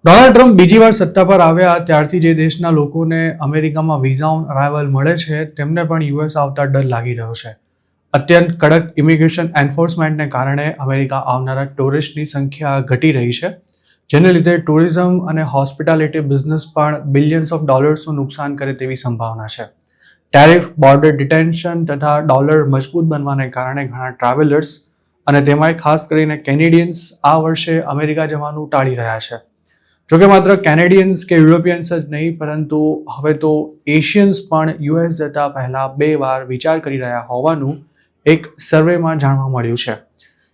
Donald Trump બીજી વાર સત્તા પર આવ્યા ત્યારથી જે દેશના લોકોને અમેરિકામાં વિઝા ઓન અરાઇવલ મળે છે તેમને પણ યુએસ આવતા ડર લાગી રહ્યો છે. અત્યંત કડક ઇમિગ્રેશન એન્ફોર્સમેન્ટને કારણે અમેરિકા આવનારા ટુરિસ્ટની સંખ્યા ઘટી રહી છે, જેને લીધે ટુરિઝમ અને હોસ્પિટાલિટી બિઝનેસ પણ બિલિયન્સ ઓફ ડોલર્સનું નુકસાન કરે તેવી સંભાવના છે. ટેરિફ, બોર્ડર ડિટેન્શન તથા ડોલર મજબૂત બનવાને કારણે ઘણા ટ્રાવેલર્સ અને તેમાંય ખાસ કરીને કેનેડિયન્સ આ વર્ષે અમેરિકા જવાનું ટાળી રહ્યા છે. જોકે માત્ર કેનેડિયન્સ કે યુરોપિયન્સ જ નહીં, પરંતુ હવે તો એશિયન્સ પણ યુએસ જતા પહેલા 2 વાર વિચાર કરી રહ્યા હોવાનું એક સર્વેમાં જાણવા મળ્યું છે.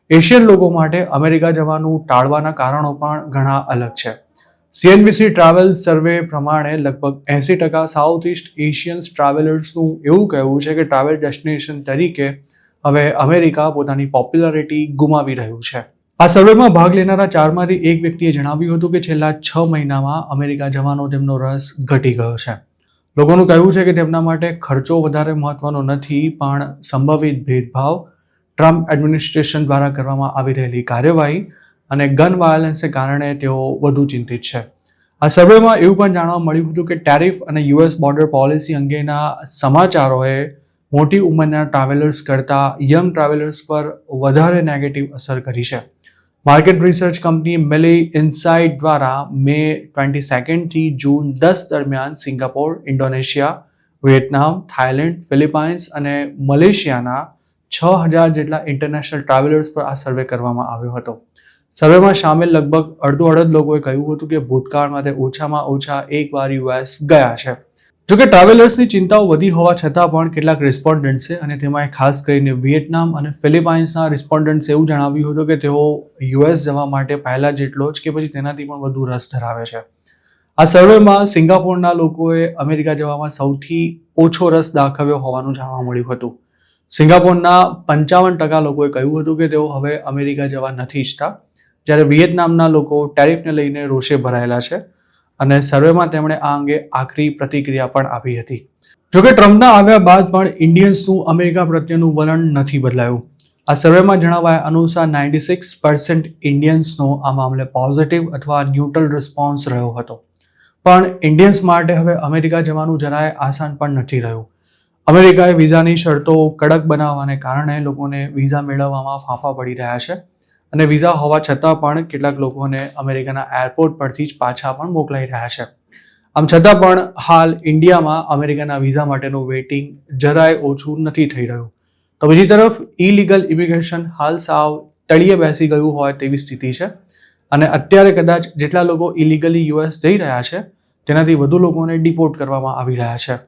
એશિયન લોકો માટે અમેરિકા જવાનું ટાળવાના કારણો પણ ઘણા અલગ છે. CNBC ટ્રાવેલ સર્વે પ્રમાણે લગભગ 80% સાઉથ ઇસ્ટ એશિયન્સ ટ્રાવેલર્સનું એવું કહેવું છે કે ટ્રાવેલ ડેસ્ટિનેશન તરીકે હવે અમેરિકા પોતાની પોપ્યુલારિટી ગુમાવી રહ્યું છે. આ સર્વેમાં ભાગ લેનારા 4માંથી 1 વ્યક્તિએ જણાવ્યું હતું કે છેલ્લા 6 મહિનામાં અમેરિકા જવાનો તેમનો રસ ઘટી ગયો છે. લોકોનું કહેવું છે કે તેમના માટે ખર્ચો વધારે મહત્વનો નથી, પણ સંભવિત ભેદભાવ, ટ્રમ્પ એડમિનિસ્ટ્રેશન દ્વારા કરવામાં આવી રહેલી કાર્યવાહી અને ગન વાયોલન્સને કારણે તેઓ વધુ ચિંતિત છે. આ સર્વેમાં એવું પણ જાણવા મળ્યું હતું કે ટેરિફ અને યુએસ બોર્ડર પોલિસી અંગેના સમાચારોએ મોટી ઉંમરના ટ્રાવેલર્સ કરતાં યંગ ટ્રાવેલર્સ પર વધારે નેગેટિવ અસર કરી છે. માર્કેટ રિસર્ચ કંપની મેલી ઇનસાઇટ દ્વારા મે 22થી જૂન 10 દરમિયાન Singapore, Indonesia, Vietnam, Thailand, Philippines અને મલેશિયાના 6000 જેટલા ઇન્ટરનેશનલ ટ્રાવેલર્સ પર આ સર્વે કરવામાં આવ્યો હતો. સર્વેમાં સામેલ લગભગ અડધો લોકોએ કહ્યું હતું કે ભૂતકાળમાં તે ઓછામાં ઓછા 1 વાર યુએસ ગયા છે. જોકે ટ્રાવેલર્સની ચિંતાઓ વધી હોવા છતાં પણ કેટલાક રિસ્પોન્ડન્ટ છે, અને તેમાં ખાસ કરીને વિયેતનામ અને ફિલિપાઇન્સના રિસ્પોન્ડન્ટ્સે એવું જણાવ્યું હતું કે તેઓ યુએસ જવા માટે પહેલા જેટલો જ કે પછી તેનાથી પણ વધુ રસ ધરાવે છે. આ સર્વેમાં સિંગાપોરના લોકોએ અમેરિકા જવામાં સૌથી ઓછો રસ દાખવ્યો હોવાનું જાણવા મળ્યું હતું. સિંગાપોરના 55% લોકોએ કહ્યું હતું કે તેઓ હવે અમેરિકા જવા નથી ઈચ્છતા, જ્યારે વિયેતનામના લોકો ટેરિફને લઈને રોષે ભરાયેલા છે અને સર્વેમાં તેમણે આ અંગે આખરી પ્રતિક્રિયા પણ આપી હતી. જોકે ટ્રમ્પના આવ્યા બાદ પણ ઇન્ડિયન્સનું અમેરિકા પ્રત્યેનું વલણ નથી બદલાયું. આ સર્વેમાં જણાવાયા અનુસાર 96% ઇન્ડિયન્સનો આ મામલે પોઝિટિવ અથવા ન્યુટ્રલ રિસ્પોન્સ રહ્યો હતો. પણ ઇન્ડિયન્સ માટે હવે અમેરિકા જવાનું જરાય આસાન પણ નથી રહ્યું. અમેરિકાએ વિઝાની શરતો કડક બનાવવાને કારણે લોકોને વિઝા મેળવવામાં ફાંફા પડી રહ્યા છે, અને વિઝા હોવા છતાં પણ કેટલાક લોકોને અમેરિકાના એરપોર્ટ પરથી જ પાછા પણ મોકલાઈ રહ્યા છે. આમ છતાં પણ હાલ ઇન્ડિયામાં અમેરિકાના વિઝા માટેનું વેઇટિંગ જરાય ઓછું નથી થઈ રહ્યું. તો બીજી તરફ ઇલીગલ ઇમિગ્રેશન હાલ સાવ તળિયે બેસી ગયું હોય તેવી સ્થિતિ છે, અને અત્યારે કદાચ જેટલા લોકો ઇલીગલી યુએસ જઈ રહ્યા છે તેનાથી વધુ લોકોને ડિપોર્ટ કરવામાં આવી રહ્યા છે.